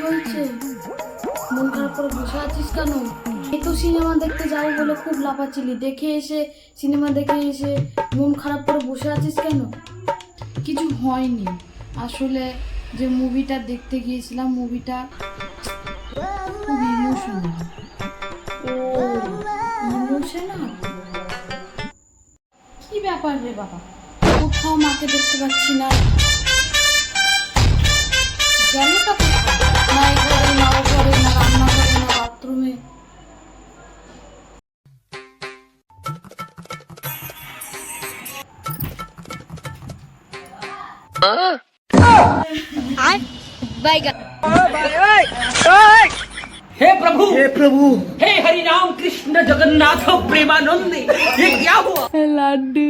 হয়েছে? মন খারাপ করে বসে আছিস কেন? এই তো সিনেমা দেখতে যাবো বলে খুব লাফাচ্ছিলি, সিনেমা দেখে এসে মন খারাপ করে বসে আছিস কেন? কিছু হয়নি, আসলে যে মুভিটা দেখতে গিয়েছিলাম মুভিটা খুব ইমোশনাল। ও, ইমোশনাল? কি ব্যাপার রে বাবা, কোথাও মাকে দেখতে পাচ্ছি না। গেলটা কোথায়? না এই ঘরে, না ও ঘরে, না রান্না করে, না বাথরুমে। हे प्रभु हे हरि राम कृष्ण जगन्नाथ प्रेमानंद, ये क्या हुआ? লাড্ডু